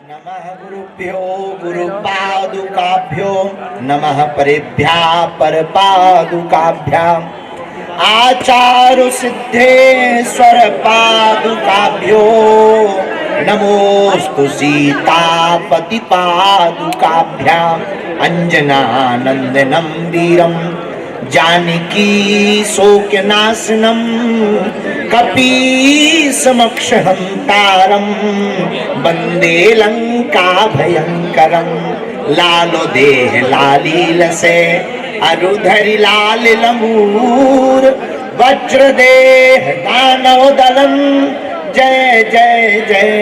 नमः गुरुभ्यो गुरुपादुकाभ्यो नमः परेभ्यः परपादुकाभ्याम् आचार्य सिद्धेश्वर पादुकाभ्यो नमोस्तु सीतापति पादुकाभ्याम् अंजनानंदनं वीरम् जानकी शोकनाशनम कपीसमक्षहंतारम वंदे लंका भयंकरम लालो देह लालील से अरुधरि लाल लंबूर वज्र देह दानव दलन जय जय जय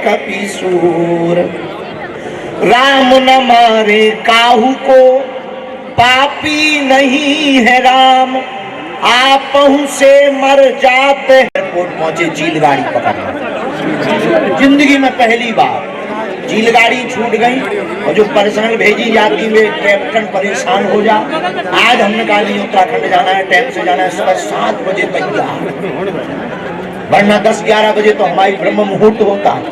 कपीसूर। राम न मारे काहू को पापी नहीं है राम आपहु से मर जाते। एयरपोर्ट पहुंचे जील गाड़ी पकड़ना, जिंदगी में पहली बार जील गाड़ी छूट गई और जो पर्सनल भेजी जाती वे कैप्टन परेशान हो जा। आज हमने कहा नहीं उत्तराखंड जाना है, टाइम से जाना है, सुबह 7 बजे तैयार, वरना 10-11 बजे तो हमारी ब्रह्म मुहूर्त होता है।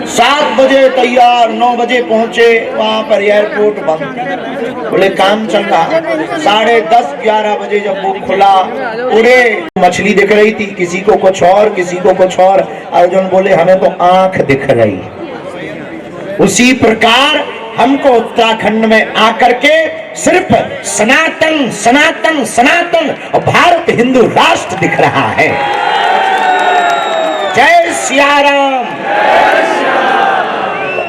7 बजे तैयार, 9 बजे पहुंचे, वहां पर एयरपोर्ट बंद, बोले काम चल रहा। 10:30-11 बजे जब वो खुला, पूरे मछली दिख रही थी, किसी को कुछ और किसी को कुछ और। अर्जुन बोले हमें तो आंख दिख रही। उसी प्रकार हमको उत्तराखंड में आकर के सिर्फ सनातन सनातन सनातन और भारत हिंदू राष्ट्र दिख रहा है। जय सिया राम।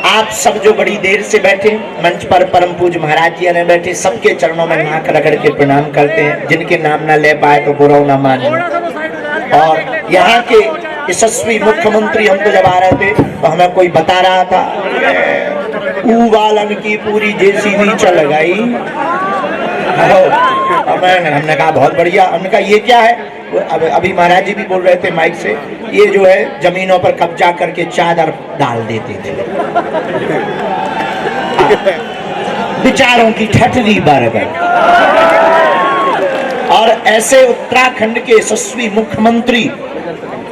आप सब जो बड़ी देर से बैठे मंच पर परम पूज्य महाराज जी ने बैठे, सबके चरणों में नाक रगड़ के प्रणाम करते हैं। जिनके नाम ना ले पाए तो बुरा ना माने। और यहाँ के यशस्वी मुख्यमंत्री हमको जब आ रहे थे तो हमें कोई बता रहा था वालन की पूरी जेसीबी चल गई। हमने कहा बहुत बढ़िया। हमने कहा ये क्या है? अभी महाराज जी भी बोल रहे थे माइक से, ये जो है जमीनों पर कब्जा करके चादर डाल देते थे। विचारों की ठठरी बढ़ गई। और ऐसे उत्तराखंड के यशस्वी मुख्यमंत्री,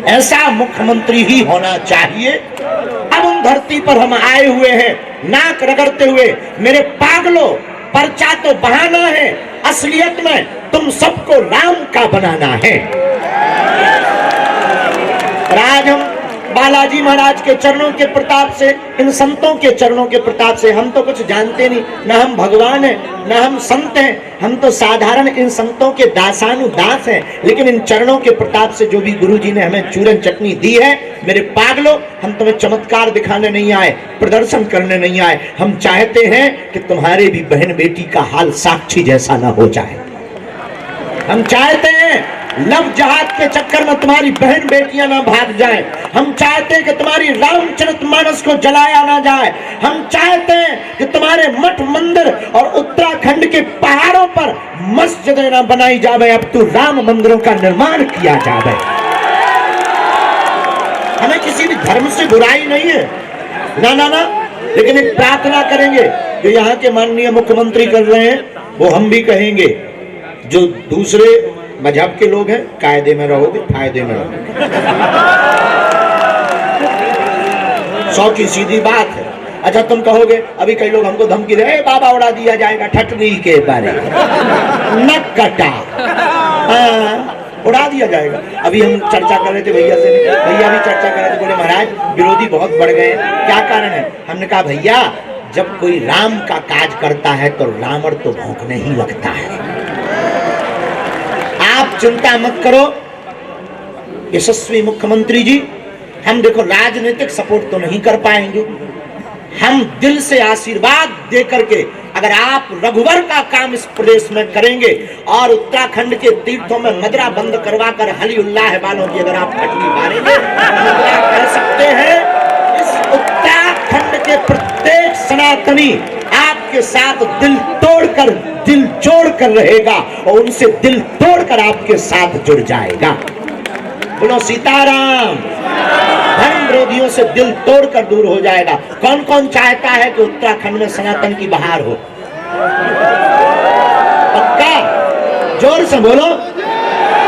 ऐसा मुख्यमंत्री ही होना चाहिए। अब उन धरती पर हम आए हुए हैं नाक रगड़ते हुए। मेरे पागलों, पर्चा तो बहाना है, असलियत में तुम सबको राम का बनाना है। आज हम बालाजी महाराज के चरणों के प्रताप से, इन संतों के चरणों के प्रताप से, हम तो कुछ जानते नहीं, न हम भगवान हैं न हम संत हैं, हम तो साधारण इन संतों के दासानुदास हैं। लेकिन इन चरणों के प्रताप से जो भी गुरु जी ने हमें चूरन चटनी दी है, मेरे पागलों, हम तुम्हें चमत्कार दिखाने नहीं आए, प्रदर्शन करने नहीं आए। हम चाहते हैं कि तुम्हारे भी बहन बेटी का हाल साक्षी जैसा न हो जाए। हम चाहते हैं लव जहाद के चक्कर में तुम्हारी बहन बेटियां ना भाग जाएं। हम चाहते हैं कि तुम्हारी रामचरितमानस को जलाया ना जाए। हम चाहते हैं कि तुम्हारे मठ मंदिर और उत्तराखंड के पहाड़ों पर मस्जिदें ना बनाई जावे, अब तो राम मंदिरों का निर्माण किया जावे। हमें किसी भी धर्म से बुराई नहीं है, ना ना ना, लेकिन एक प्रार्थना करेंगे जो यहाँ के माननीय मुख्यमंत्री कर रहे हैं वो हम भी कहेंगे। जो दूसरे मजहब के लोग हैं, कायदे में रहोगे, फायदे में रहोगे। 100 की सीधी बात है। अच्छा तुम कहोगे, अभी कई लोग हमको धमकी दे, बाबा उड़ा दिया जाएगा ठटनी के बारे में, नक कटा, उड़ा दिया जाएगा। अभी हम चर्चा कर रहे थे भैया से, भैया भी चर्चा कर रहे थे, बोले महाराज विरोधी बहुत बढ़ गए, क्या कारण है? हमने कहा भैया जब कोई राम का काज करता है तो रावण तो भौंकने ही लगता है। आप चिंता मत करो यशस्वी मुख्यमंत्री जी, हम देखो राजनीतिक सपोर्ट तो नहीं कर पाएंगे, हम दिल से आशीर्वाद दे करके अगर आप रघुवर का काम इस प्रदेश में करेंगे और उत्तराखंड के तीर्थों में मदरा बंद करवा कर हली उल्लाह वालों की अगर आप खटनी मारेंगे, कर सकते हैं इस उत्तराखंड के प्रत्येक सनातनी आपके साथ दिल जोड़ कर रहेगा और उनसे दिल तोड़कर आपके साथ जुड़ जाएगा। बोलो सीताराम। धर्म विरोधियों से दिल तोड़कर दूर हो जाएगा। कौन कौन चाहता है कि उत्तराखंड में सनातन की बहार हो? पक्का? जोर से बोलो।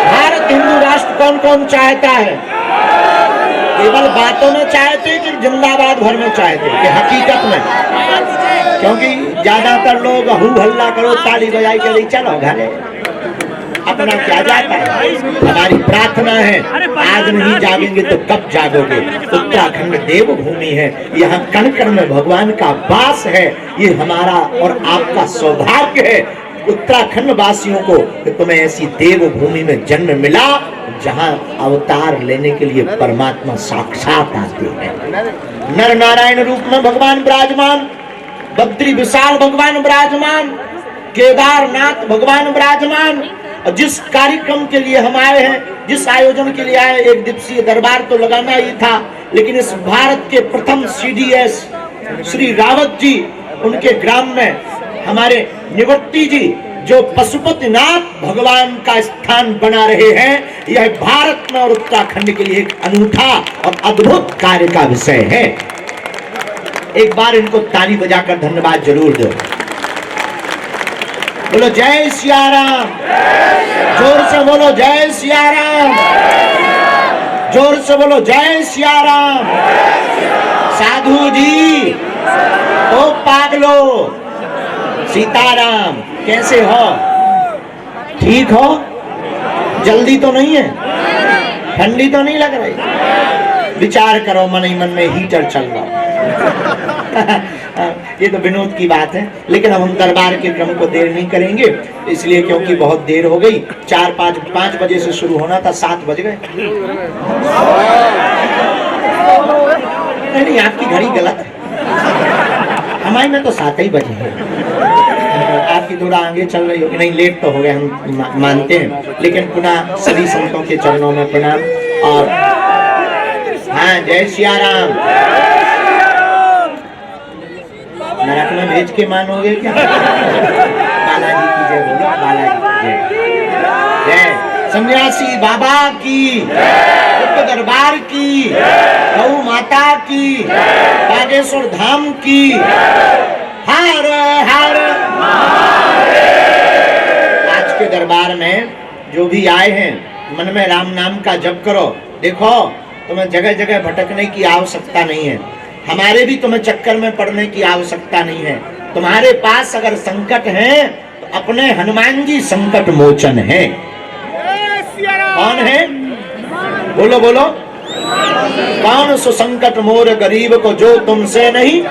भारत हिंदू राष्ट्र कौन कौन चाहता है? केवल बातों में चाहते कि जिंदाबाद भर में चाहते कि हकीकत में? क्योंकि ज्यादातर लोग हू हल्ला करो, ताली बजाई के लिए चलो घरे, अपना क्या जाता है। हमारी प्रार्थना है, आज नहीं जागेंगे तो कब जागोगे। उत्तराखंड देवभूमि है, यहाँ कण कण में भगवान का वास है। ये हमारा और आपका सौभाग्य है उत्तराखंड वासियों को कि तुम्हें ऐसी देवभूमि में जन्म मिला जहाँ अवतार लेने के लिए परमात्मा साक्षात आते हैं। नर नारायण रूप में भगवान विराजमान, बद्री विशाल भगवान विराजमान, केदारनाथ भगवान विराजमान। और जिस कार्यक्रम के लिए हम आए हैं, जिस आयोजन के लिए आए, एक दिवसीय दरबार तो लगाना ही था, लेकिन इस भारत के प्रथम CDS श्री रावत जी, उनके ग्राम में हमारे निवृत्ति जी जो पशुपतिनाथ भगवान का स्थान बना रहे हैं, यह भारत में और उत्तराखंड के लिए एक अनूठा और अद्भुत कार्य का विषय है। एक बार इनको ताली बजाकर धन्यवाद जरूर दो। बोलो जय सिया राम, जोर से बोलो जय सिया राम, जोर से बोलो जय सिया राम। साधु जी, ओ पागलो, सीताराम, कैसे हो? ठीक हो? जल्दी तो नहीं है? ठंडी तो नहीं लग रही? विचार करो, मन ही मन में हीटर चल रहा। ये तो विनोद की बात है, लेकिन अब हम दरबार के क्रम को देर नहीं करेंगे, इसलिए क्योंकि बहुत देर हो गई। 5 बजे से शुरू होना था, 7 बज गए। नहीं, आपकी घड़ी गलत है, हमारी में तो 7 ही बजे है। आपकी थोड़ा आगे चल रही होगी। नहीं, लेट तो हो गए, हम मानते हैं, लेकिन पुनः सभी संतों के चरणों में प्रणाम। और हाँ, जय सिया राम। नरक में भेज के मानोगे क्या? बालाजी की जय बोलो, बालाजी की जय। जय सन्यासी बाबा की, दरबार की, गौ माता की, बागेश्वर धाम की। हर हर आज के दरबार में जो भी आए हैं, मन में राम नाम का जप करो। देखो, तुम्हें जगह जगह भटकने की आवश्यकता नहीं है, हमारे भी तुम्हें चक्कर में पड़ने की आवश्यकता नहीं है। तुम्हारे पास अगर संकट है तो अपने हनुमान जी संकट मोचन है। कौन है? बोलो बोलो। कौन सो संकट मोर गरीब को जो तुमसे नहीं,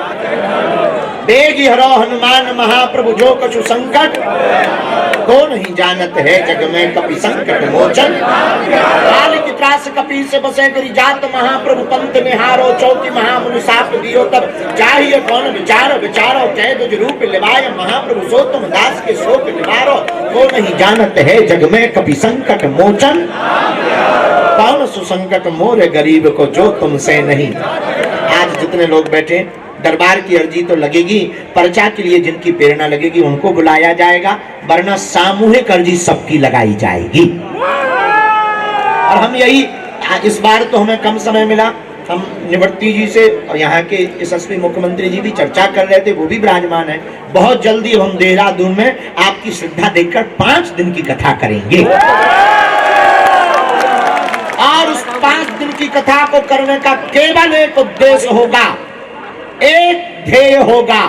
बेगी हरो हनुमान महाप्रभु जो कछु संकट, को नहीं जानत है जग में कपि संकट मोचन। काल की त्रास कपि से बसे करी जात महाप्रभु पंथ निहारो, चौकी महामुनि साप दियो तब चाहिए कौन विचार विचारो, कह दुज रूप लिवाय महाप्रभु सो तुम दास के शोक निवारो। को नहीं जानत है जग में कपि संकट मोचन, कौन सुसंकट मोर गरीब को जो तुमसे नहीं। आज जितने लोग बैठे, दरबार की अर्जी तो लगेगी, पर्चा के लिए जिनकी प्रेरणा लगेगी उनको बुलाया जाएगा, वरना सामूहिक अर्जी सबकी लगाई जाएगी। और हम यही, इस बार तो हमें कम समय मिला, हम निवृत्ति जी से और यहाँ के यशस्वी मुख्यमंत्री जी भी चर्चा कर रहे थे, वो भी विराजमान है। बहुत जल्दी हम देहरादून में आपकी श्रद्धा देखकर 5 दिन की कथा करेंगे, और उस 5 दिन की कथा को करने का केवल एक उद्देश्य होगा, एक ध्येय होगा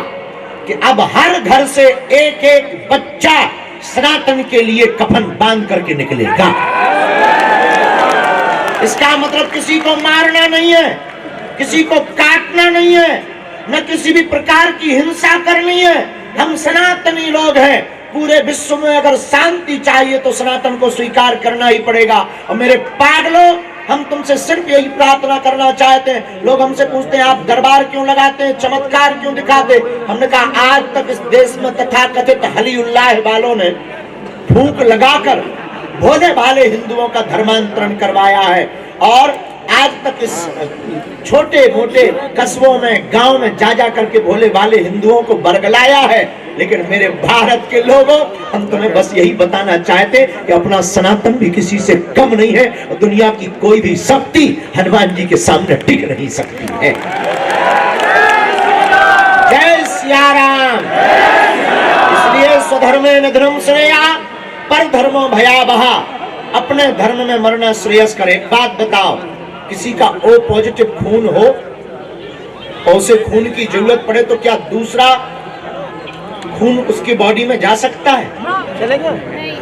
कि अब हर घर से एक एक बच्चा सनातन के लिए कफन बांध करके निकलेगा। इसका मतलब किसी को मारना नहीं है, किसी को काटना नहीं है, न किसी भी प्रकार की हिंसा करनी है। हम सनातनी लोग हैं, पूरे विश्व में अगर शांति चाहिए तो सनातन को स्वीकार करना ही पड़ेगा। और मेरे पागलों, हम तुमसे सिर्फ यही प्रार्थना करना चाहते हैं। लोग हमसे पूछते हैं आप दरबार क्यों लगाते हैं, चमत्कार क्यों दिखाते? हमने कहा आज तक इस देश में तथाकथित हली उल्लाह वालों ने फूंक लगाकर भोले भाले हिंदुओं का धर्मांतरण करवाया है, और आज तक इस छोटे मोटे कस्बों में, गांव में जा जा करके भोले भाले हिंदुओं को बरगलाया है। लेकिन मेरे भारत के लोगों, हम तुम्हें बस यही बताना चाहते कि अपना सनातन भी किसी से कम नहीं है, और दुनिया की कोई भी शक्ति हनुमान जी के सामने टिक नहीं सकती है। जय सिया राम। इसलिए स्वधर्मे न धर्म श्रेया पर धर्मो भयावहा, अपने धर्म में मरना श्रेयस्कर। एक बात बताओ, किसी का O पॉजिटिव खून हो और उसे खून की जरूरत पड़े तो क्या दूसरा खून उसकी बॉडी में जा सकता है? चलेगा?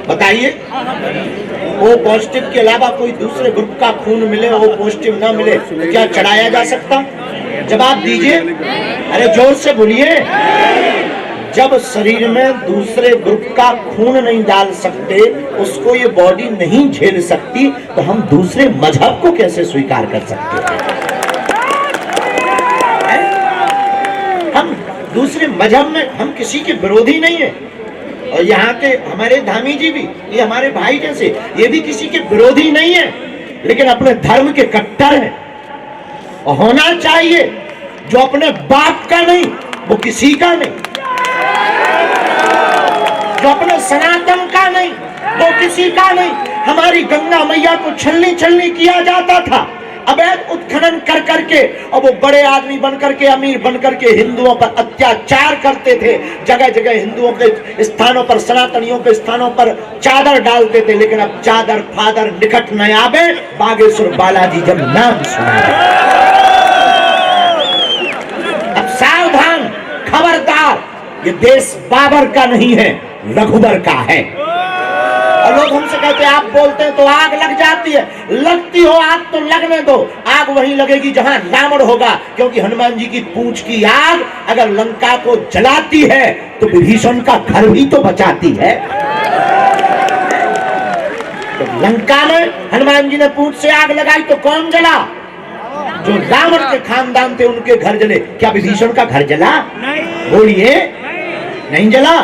बताइए। O पॉजिटिव के अलावा कोई दूसरे ग्रुप का खून मिले, O पॉजिटिव ना मिले तो क्या चढ़ाया जा सकता? जवाब दीजिए, अरे जोर से बोलिए। जब शरीर में दूसरे ग्रुप का खून नहीं डाल सकते, उसको ये बॉडी नहीं झेल सकती, तो हम दूसरे मजहब को कैसे स्वीकार कर सकते हैं? हम दूसरे मजहब में, हम किसी के विरोधी नहीं है। और यहाँ के हमारे धामी जी भी, ये हमारे भाई जैसे, ये भी किसी के विरोधी नहीं है, लेकिन अपने धर्म के कट्टर हैं। और होना चाहिए, जो अपने बाप का नहीं वो किसी का नहीं, जो अपने सनातन का नहीं वो किसी का नहीं। हमारी गंगा मैया को छलनी छलनी किया जाता था, अवैध उत्खनन कर करके, और वो बड़े आदमी बन करके, अमीर बन करके हिंदुओं पर अत्याचार करते थे। जगह जगह हिंदुओं के स्थानों पर, सनातनियों के स्थानों पर चादर डालते थे। लेकिन अब चादर फादर निकट न आवे, बागेश्वर बालाजी जब नाम सुना। अब सावधान, खबरदार, ये देश बाबर का नहीं है, रघुबर का है। और लोग हमसे कहते हैं आप बोलते हैं तो आग लग जाती है। लगती हो आग तो लगने दो, आग वहीं लगेगी जहां रावण होगा, क्योंकि हनुमान जी की पूंछ की आग अगर लंका को जलाती है तो विभीषण का घर भी तो बचाती है। तो लंका में हनुमान जी ने पूंछ से आग लगाई तो कौन जला? जो रावण के खानदान थे उनके घर जले। क्या विभीषण का घर जला? बोलिए, नहीं जला।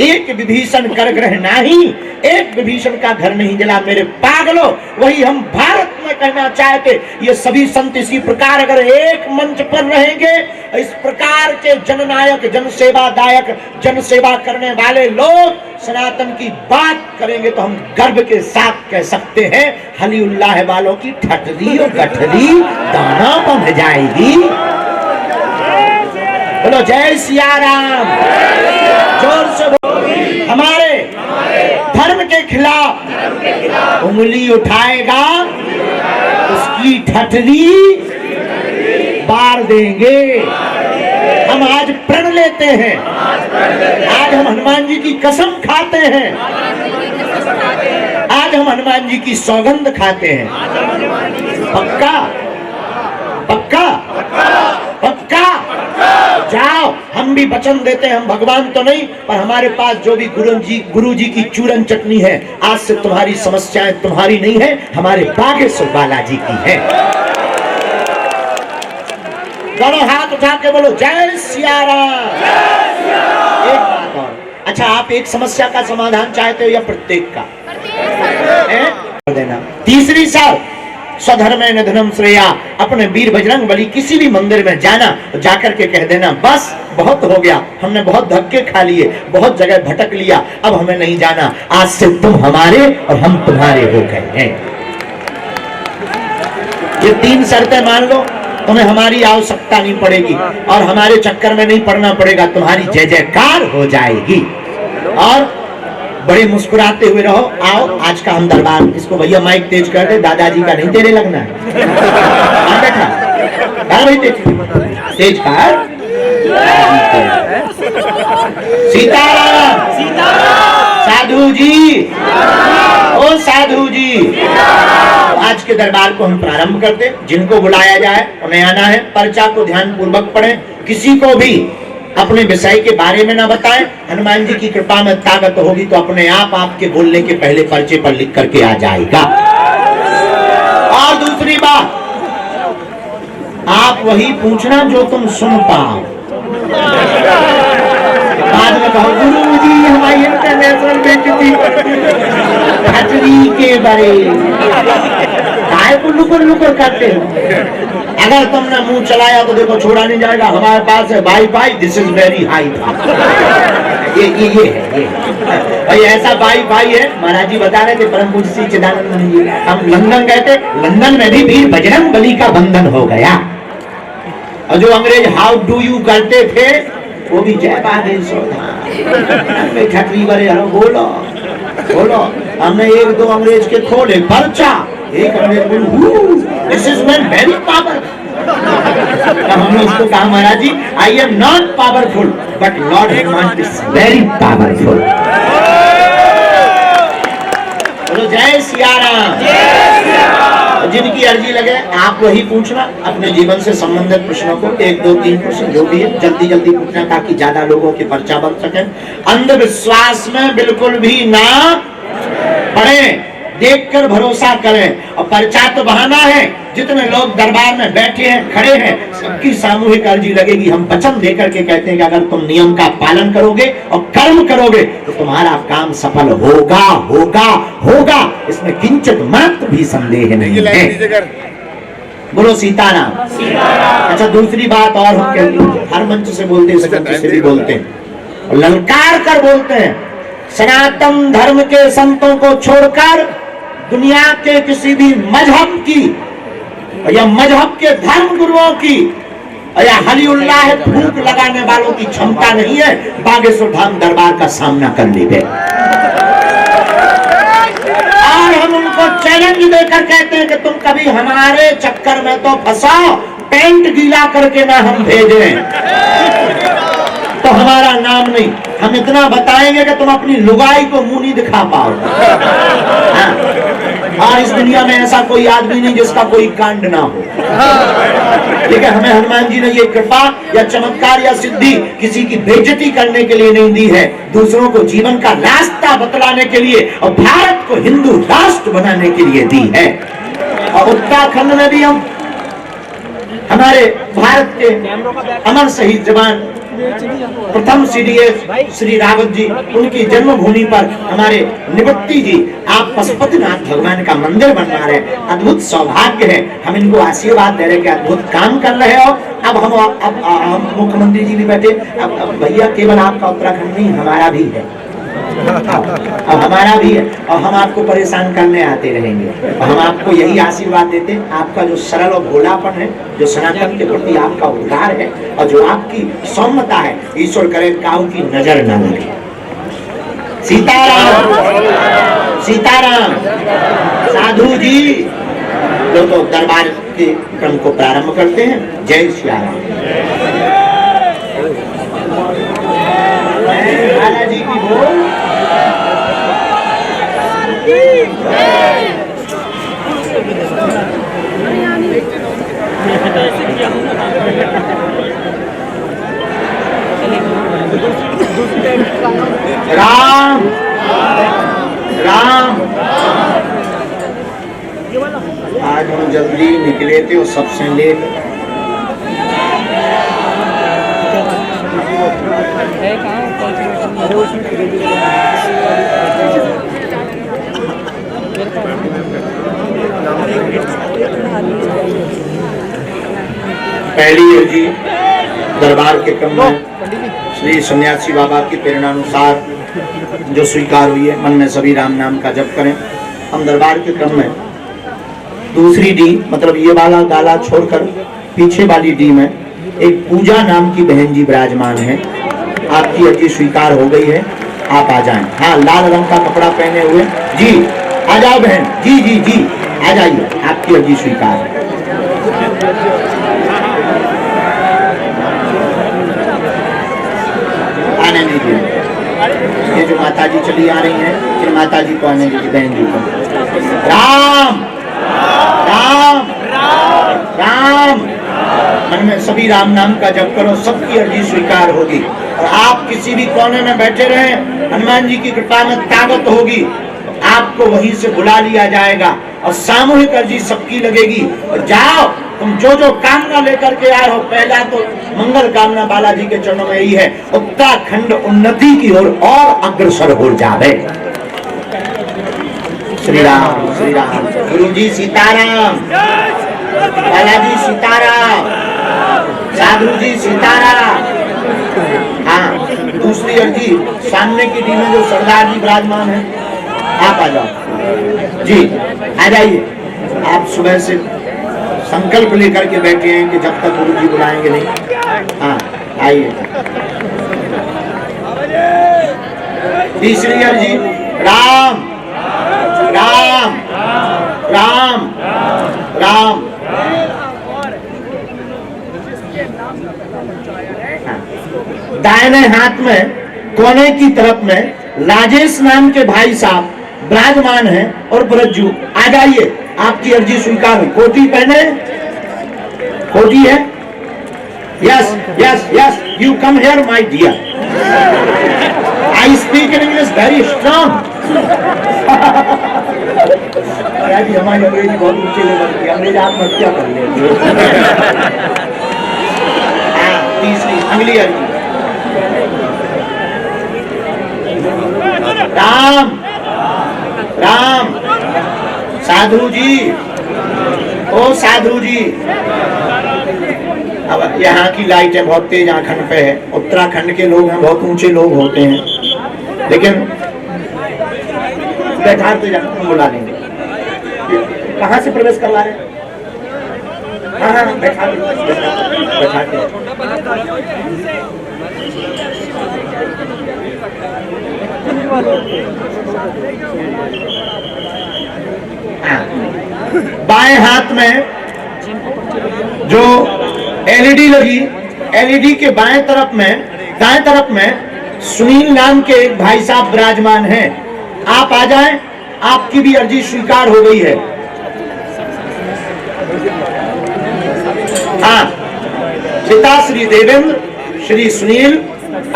एक विभीषण कर ग्रह नहीं, एक विभीषण का घर नहीं जला। मेरे पागलों, वही हम भारत में कहना चाहते, ये सभी संत इसी प्रकार अगर एक मंच पर रहेंगे, इस प्रकार के जननायक, जनसेवादायक, जनसेवा करने वाले लोग सनातन की बात करेंगे तो हम गर्व के साथ कह सकते हैं, हलीउल्लाह वालों की ठटरी और गठरी दाना बन जाएगी। बोलो जय सिया राम, जोर से बोलो। हमारे धर्म के खिलाफ उंगली उठाएगा उसकी ठठरी बार देंगे। हम आज प्रण लेते हैं, आज हम हनुमान जी की कसम खाते हैं, आज हम हनुमान जी की सौगंध खाते हैं। पक्का पक्का पक्का। जाओ, हम भी वचन देते हैं, हम भगवान तो नहीं, पर हमारे पास जो भी गुरु जी की चूरन चटनी है, आज से तुम्हारी समस्याएं तुम्हारी नहीं है, हमारे बागेश्वर बालाजी की है। दोनों हाथ उठा के बोलो जय सिया राम। एक बात और, अच्छा आप एक समस्या का समाधान चाहते हो या प्रत्येक का? देना। तीसरी साल स्वधर्मे निधनम श्रेया, अपने वीर बजरंग बली किसी भी मंदिर में जाना, जाकर के कह देना बस बहुत हो गया, हमने बहुत धक्के खा लिए, बहुत जगह भटक लिया, अब हमें नहीं जाना, आज से तुम हमारे और हम तुम्हारे हो गए हैं। ये 3 शर्तें मान लो, तुम्हें हमारी आवश्यकता नहीं पड़ेगी और हमारे चक्कर में नहीं पड़ना पड़ेगा, तुम्हारी जय जयकार हो जाएगी। और बड़े मुस्कुराते हुए रहो। आओ आज का हम दरबार, इसको भैया माइक तेज कर दे, दादाजी का नहीं तेरे लगना है। बैठा भाई, तेज कर। सीताराम, साधु जी, ओ साधु जी। आज के दरबार को हम प्रारंभ करते, जिनको बुलाया जाए उन्हें आना है। पर्चा को ध्यान पूर्वक पढ़ें, किसी को भी अपने विषय के बारे में ना बताएं। हनुमान जी की कृपा में ताकत होगी तो अपने आप आपके बोलने के पहले पर्चे पर लिख करके आ जाएगा। और दूसरी बात, आप वही पूछना जो तुम सुन पाओ। बाद में कहो गुरु जी हमारी इंटरनेशनल बेइज्जती के बारे काय को लुकुर लुकुर करते हो। अगर तुमने मुंह चलाया तो देखो छोड़ा नहीं जाएगा। हमारे पास है wifi, this is very high. ये है भाई, ऐसा वाईफाई है। महाराज जी बता रहे थे, परम पूज्य श्री चिदानंद जी, हम लंदन गए थे, लंदन में भी वीर बजरंग बली का बंधन हो गया। और जो अंग्रेज हाउ डू यू करते थे वो भी जय बागेश्वर था। छतरी बड़े बोलो बोलो, हमने 1-2 अंग्रेज के खोले पर्चा, एक अंग्रेज बोलो this is man very powerful. हमने उसको कहा Maharaj ji I am not powerful but lord Hanuman is very powerful. बोलो जय सिया राम। जिनकी अर्जी लगे आप वही पूछना, अपने जीवन से संबंधित प्रश्नों को 1 2 3 प्रश्न जो भी है जल्दी जल्दी पूछना ताकि ज्यादा लोगों के पर्चा बन सके। अंधविश्वास में बिल्कुल भी ना पड़े, देखकर भरोसा करें। और पर्चा तो बहाना है, जितने लोग दरबार में बैठे हैं खड़े हैं सबकी सामूहिक अर्जी लगेगी। हम वचन देकर के कहते हैं कि अगर तुम नियम का पालन करोगे और कर्म करोगे तो तुम्हारा काम सफल होगा होगा होगा, इसमें किंचित मात्र भी संदेह नहीं है। बोलो सीताराम। अच्छा दूसरी बात और हम कहते हैं, हर मंच से बोलते हैं, से भी बोलते हैं, ललकार कर बोलते हैं, सनातन धर्म के संतों को छोड़कर दुनिया के किसी भी मजहब की या मजहब के धर्म गुरुओं की या हली उल्लाह फूंक लगाने वालों की क्षमता नहीं है बागेश्वर धाम दरबार का सामना करने के। और हम उनको चैलेंज देकर कहते हैं कि तुम कभी हमारे चक्कर में तो फंसाओ, पेंट गीला करके ना हम भेजें तो हमारा नाम नहीं। हम इतना बताएंगे कि तुम अपनी लुगाई को मुंह नहीं दिखा पाओ। और इस दुनिया में ऐसा कोई आदमी नहीं जिसका कोई कांड ना हो। ठीक है, हमें हनुमान जी ने ये कृपा या चमत्कार या सिद्धि किसी की बेइज्जती करने के लिए नहीं दी है, दूसरों को जीवन का रास्ता बतलाने के लिए और भारत को हिंदू राष्ट्र बनाने के लिए दी है। और उत्तराखंड में भी हम हमारे भारत के अमर शहीद जवान प्रथम सीडीएस श्री रावत जी, उनकी जन्मभूमि पर हमारे निवृत्ति जी आप पशुपतिनाथ भगवान का मंदिर बनवा रहे, अद्भुत सौभाग्य है। हम इनको आशीर्वाद दे रहे कि अद्भुत काम कर रहे हो। अब हम मुख्यमंत्री जी भी बैठे, अब भैया केवल आपका उत्तराखंड नहीं हमारा भी है, अब हमारा भी है और हम आपको परेशान करने आते रहेंगे। और हम आपको यही आशीर्वाद देते हैं, आपका जो सरल और भोलापन है, जो सनातन के प्रति आपका उद्गार है और जो आपकी सौम्यता है, ईश्वर करे काऊ की नजर न लगे। सीताराम सीताराम। साधु जी तो दरबार के क्रम को प्रारंभ करते हैं। जय श्री राम। जी की बोल राम राम। आज हम जल्दी निकले थे और सबसे लेट पहली अर्जी दरबार के क्रम में श्री सन्यासी बाबा की प्रेरणानुसार जो स्वीकार हुई है, मन में सभी राम नाम का जप करें। हम दरबार के क्रम में दूसरी डी मतलब ये वाला गाला छोड़कर पीछे वाली डी में एक पूजा नाम की बहन जी विराजमान है। आपकी अर्जी स्वीकार हो गई है, आप आ जाएं। हाँ, लाल रंग का कपड़ा पहने हुए जी आ जाओ बहन जी जी जी आ जाइए, आपकी अर्जी स्वीकार है। आने दीजिए, ये जो माता जी चली आ रही हैं, इन माता जी को आने दीजिए, बहन जी को। राम राम राम। मन में सभी राम नाम का जप करो, सबकी अर्जी स्वीकार होगी। और आप किसी भी कोने में बैठे रहे, हनुमान जी की कृपा में ताकत होगी, आपको वहीं से बुला लिया जाएगा और सामूहिक अर्जी सबकी लगेगी। और जाओ, तुम जो जो कामना लेकर के आए हो, पहला तो मंगल कामना बालाजी के चरणों में ही है, उत्तराखंड उन्नति की ओर और अग्रसर हो जावे। श्री राम श्री राम। गुरु जी सीताराम, बालाजी सीताराम, साधु जी सीताराम। हाँ, दूसरी अर्जी सामने की डी में जो सरदार जी विराजमान है, आप आ जाओ जी, आ जाइए। आप सुबह से संकल्प लेकर के बैठे हैं कि जब तक गुरु जी बुलाएंगे नहीं। हाँ, आइए। तीसरी अर्जी राम राम राम राम दाहिने हाथ में कोने की तरफ में राजेश नाम के भाई साहब विराजमान हैं और ब्रजू आ जाइए, आपकी अर्जी स्वीकार हुई। कोटी पहने, कोटी है? Yes yes yes, you come here my dear, I speak in English very strong. हमारी अंग्रेजी बहुत ऊंचे लेवल की, अंग्रेज आत्महत्या कर ले। तीसरी अगली अर्जी, राम राम साधु जी, ओ साधु जी। अब यहाँ की लाइटें बहुत तेज आंखन पे है, उत्तराखंड के लोग हैं, बहुत ऊंचे लोग होते हैं, लेकिन बैठाते जाते हम बुला लेंगे। कहाँ से प्रवेश करवा रहे हैं? हाँ बैठा के बाएं हाथ में जो एलईडी लगी, एलईडी के बाएं तरफ में, दाएं तरफ में सुनील नाम के एक भाई साहब विराजमान हैं। आप आ जाएं, आपकी भी अर्जी स्वीकार हो गई है। हाँ, पिता श्री देवेंद्र, श्री सुनील,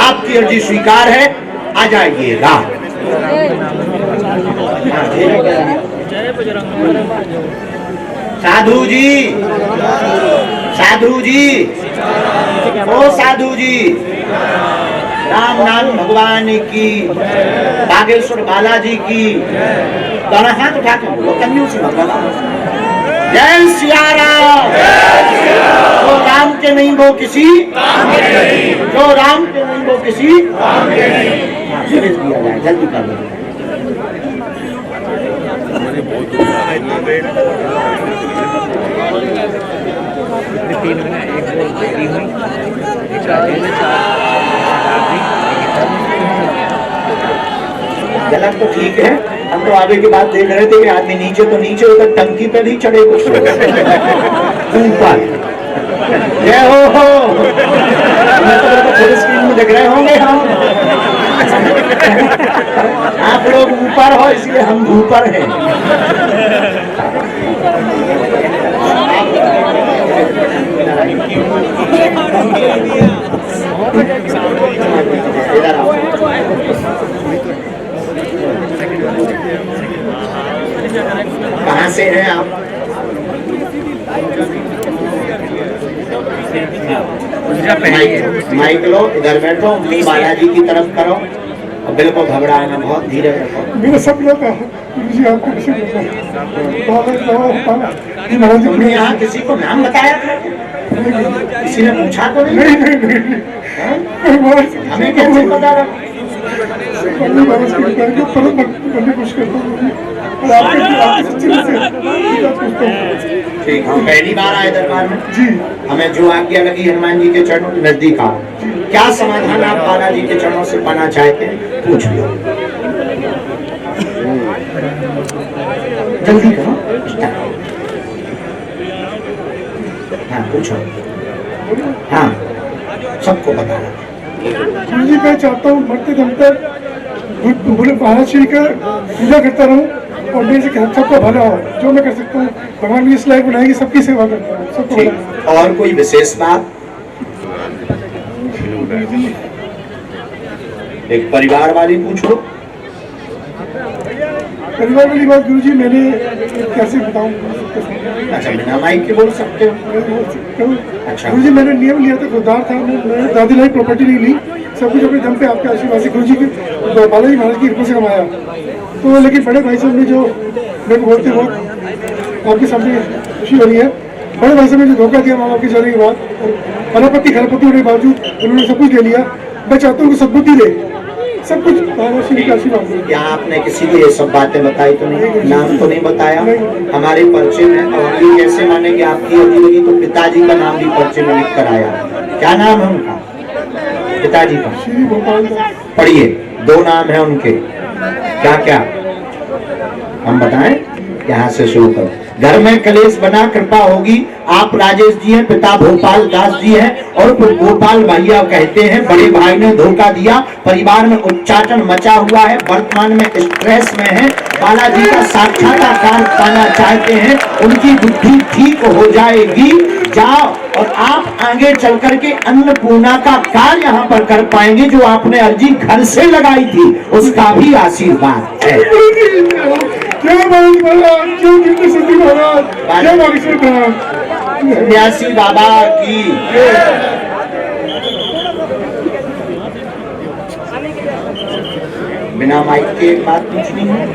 आपकी अर्जी स्वीकार है, आ जाइएगा। साधु जी, साधु जी, ओ साधु जी, राम नाम भगवान की, बागेश्वर बालाजी की, दोनों हाथ उठा के बोलो, कन्यू से भगवान। जय सिया राम। जो राम के नहीं वो किसी काम के नहीं, जो राम के नहीं वो किसी काम के नहीं। दिया जाए, जल्दी कर लो। गलत तो ठीक है, हम तो आगे की बात देख रहे थे कि आदमी नीचे तो नीचे उधर टंकी पे नहीं चढ़े कुछ ऊपर। जय हो, फुल स्क्रीन में देख रहे होंगे हम। आप लोग ऊपर हो इसलिए हम ऊपर हैं। कहाँ से हैं आप? माइक लो, इधर बैठो, बालाजी की तरफ करो और बिल्कुल घबराना, बहुत धीरे रखो। मेरा सपना था जी आपको किसी तुमने यहाँ किसी को नाम बताया था? किसी ने पूछा तो नहीं? हमें कैसे पता रहा? ठीक, हम पहली बार आए दरबार में जी, हमें जो आज्ञा लगी हनुमान जी के चरणों के नजदीक आओ। क्या समाधान आप बालाजी के चरणों से पाना चाहते हैं, पूछ लो। जल्दी करो। हाँ पूछो। हाँ सबको बताना। जी मैं चाहता हूँ मरते दम तक बोले महाराज श्री का पूजा करता रहूँ और मेरे से सबका भला हो, जो मैं कर सकता हूँ। भगवान ने इस लायक बनाएगी, सबकी सेवा करता हूँ, सबको भला। और कोई विशेष बात? एक परिवार वाली पूछ लो। परिवार वाली बात गुरुजी मैंने कैसे बताऊँ? अच्छा बिना माइक के बोल सकते हो? अच्छा गुरुजी मैंने नियम लिया था, खुददार था, मैंने दादी लाई प्रॉपर्टी नहीं ली, सब कुछ अपने दम पे आपके आशीर्वाद से गुरुजी के बालाजी महाराज की कृपा से कमाया। तो लेकिन बड़े भाई साहब ने जो मेरे को बोलते बहुत आपके सामने खुशी हो रही है, बड़े भाई साहब ने जो धोखा दिया माँ बाप के जाने के बाद, अनापत्ति खरापत्ति होने के बावजूद उन्होंने सब कुछ ले लिया। मैं चाहता हूँ कि सद्बुद्धि ले, सब कुछ क्या आपने किसी को ये सब बातें बताई तो नहीं? नाम तो नहीं बताया हमारे पर्चे में? और हम भी कैसे माने कि आपकी अर्जी लगी तो पिताजी का नाम भी पर्चे में लिख कर आया। क्या नाम है उनका? पिताजी का पढ़िए, 2 नाम है उनके। क्या क्या हम बताएं? यहाँ से शुरू करो। घर में कलेश बना, कृपा होगी। आप राजेश जी हैं, पिता भोपाल दास जी हैं और गोपाल भैया कहते हैं बड़े भाई ने धोखा दिया, परिवार में उच्चाटन मचा हुआ है, वर्तमान में स्ट्रेस में है, बालाजी का साक्षात्कार पाना चाहते हैं, उनकी बुद्धि ठीक हो जाएगी। जाओ और आप आगे चल करके अन्नपूर्णा का कार्य यहाँ पर कर पाएंगे, जो आपने अर्जी घर से लगाई थी उसका भी आशीर्वाद है। सन्यासी बाबा की बिना माइक के बात पूछनी है।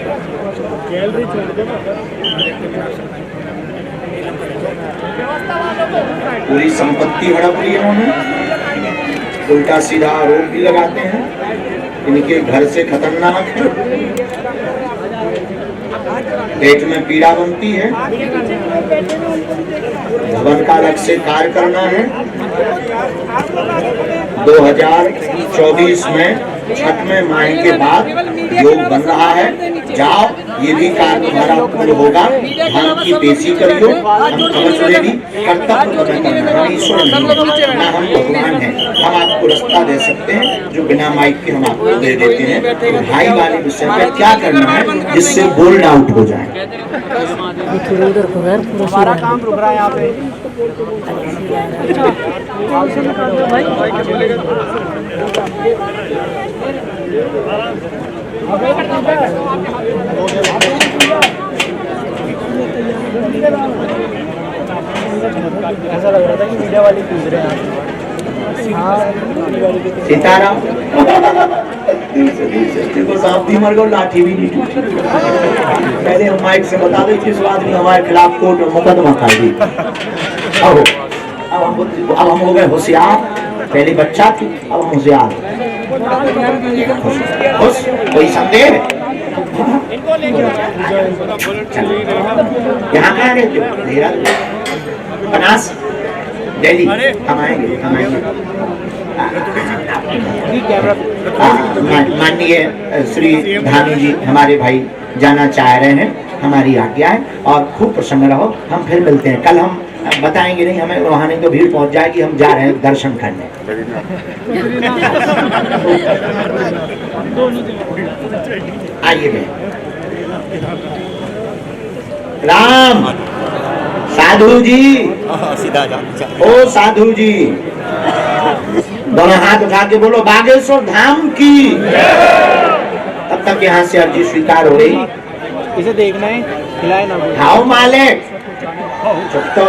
पूरी संपत्ति हड़प ली उन्होंने, उल्टा सीधा आरोप भी लगाते हैं, इनके घर से खतरनाक है, पेट में पीड़ा बनती है, भवन का अलग से कार्य करना है। 2024 में छठ में माह के बाद योग बन रहा है, जाओ ये भी कार्य तुम्हारा पूर्ण होगा। धाम की पेशी करियो, हम समझ भी कर्तव्य करना, हम ईश्वर नहीं ना हम भगवान हैं, हम आपको रास्ता दे सकते हैं जो बिना माइक के हम आपको दे देते हैं। तो भाई वाले विषय में क्या करना है जिससे बोल्ड आउट हो जाए। हमारा काम रुक रहा है यहाँ पे। ऐसा लग रहा था कि मीडिया वाले पूछ रहे हैं। सीताराम देखो साहब भी मर गो, लाठी भी नहीं टूटी। पहले हम माइक से बता दें किस आदमी हमारे खिलाफ कोर्ट में मुकदमा कर दी। अब हम हो गए होशियार, पहले बच्चा थी अब हम होशियार। कोई संदेह? यहाँ कहाँ रहते हो? देहरादून, बनास, दिल्ली। हम आएंगे, हम आएंगे। माननीय श्री धामी जी हमारे भाई जाना चाह रहे हैं, हमारी आज्ञा है और खूब प्रसन्न रहो। हम फिर मिलते हैं कल, हम बताएंगे नहीं, हमें वहां नहीं तो भीड़ पहुंच जाएगी, हम जा रहे हैं दर्शन करने। आइए राम साधु जी, ओ साधु जी, दोनों हाथ उठा के बोलो बागेश्वर धाम की। तब तक यहाँ से अर्जी स्वीकार हो रही। इसे देखना है, खिलाए ना हाओ मालिक, तो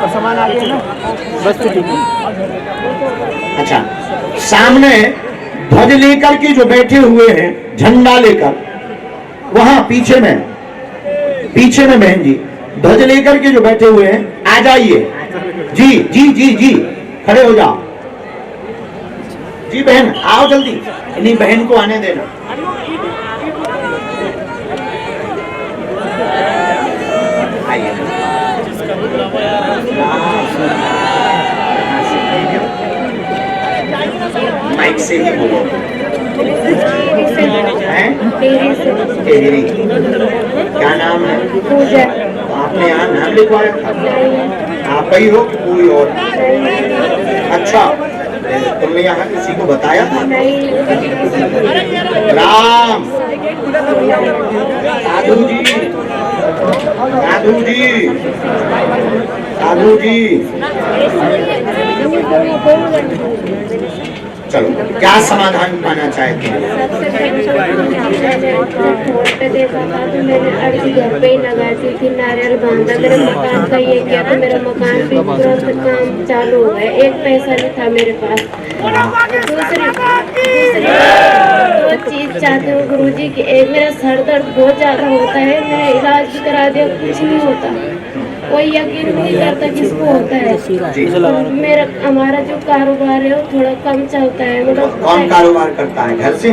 सामान आ गया ना, बस तो ठीक है। अच्छा, सामने ध्वज लेकर के जो बैठे हुए हैं, झंडा लेकर, वहां पीछे में बहन जी ध्वज लेकर के जो बैठे हुए हैं, आ जाइए। जी जी जी जी, खड़े हो जाओ। जी बहन आओ जल्दी, इन्हीं बहन को आने देना। आइए। माइक से ही बोलो। क्या नाम है? पूजा। तो आपने यहाँ नाम लिखवाया था? आप ही हो कि कोई और? अच्छा, तुमने यहाँ किसी को बताया था? राम साधु जी, साधु जी, साधु जी, चलो क्या समाधान पाना चाहते हैं? देखा था तो मैंने अर्जी घर पे ही लगाई थी, नारियल बांधा, मेरे मकान का ये किया तो मेरा मकान भी तुरंत काम चालू हो गया। एक पैसा नहीं था मेरे पास। दूसरी दो चीज चाहती हूँ गुरुजी की। एक, मेरा सर दर्द बहुत ज्यादा होता है, मेरा इलाज भी करा दिया, कुछ नहीं होता, कोई यकीन नहीं करता किसको होता है। मेरा हमारा जो कारोबार है वो थोड़ा कम चलता है। मतलब कौन कारोबार करता है? घर से?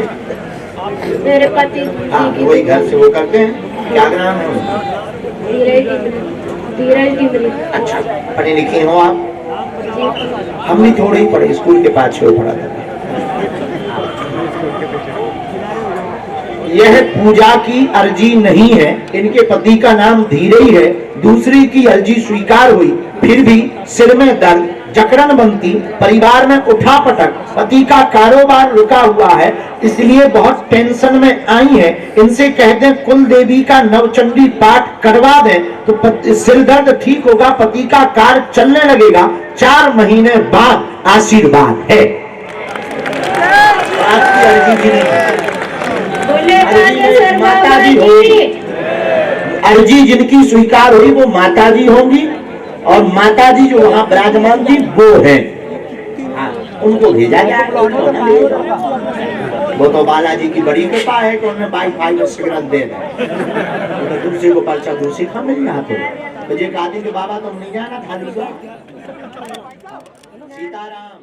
मेरे पति। हाँ, वही घर से वो करते हैं। क्या नाम है? धीरज डिमरी। अच्छा, पढ़े लिखे हो आप? हम भी थोड़े ही पढ़े, स्कूल के पास छोड़ पढ़ा था। यह पूजा की अर्जी नहीं है, इनके पति का नाम धीरे ही है, दूसरी की अर्जी स्वीकार हुई, फिर भी सिर में दर्द, जकड़न बनती, परिवार में उठापटक, पति का कारोबार रुका हुआ है, इसलिए बहुत टेंशन में आई है। इनसे कहते हैं कुल देवी का नवचंडी पाठ करवा दें तो सिर दर्द ठीक होगा, पति का कार्य चलने लगेगा, 4 महीने बाद आशीर्वाद है। आपकी अर्जी की नहीं, माता जी होगी, अर्जी जिनकी स्वीकार हुई वो माता जी होंगी, और माता जी जो वहां विराजमान थी वो है, उनको भेजा गया। वो तो बालाजी की बड़ी कृपा है कि उन्होंने वाईफाई में सिगरेट दे दिया, दूसरे को पर्चा दूसरी खा मिल रहा तो मुझे कहते कि बाबा तुम नहीं जाना खाली को। सीताराम।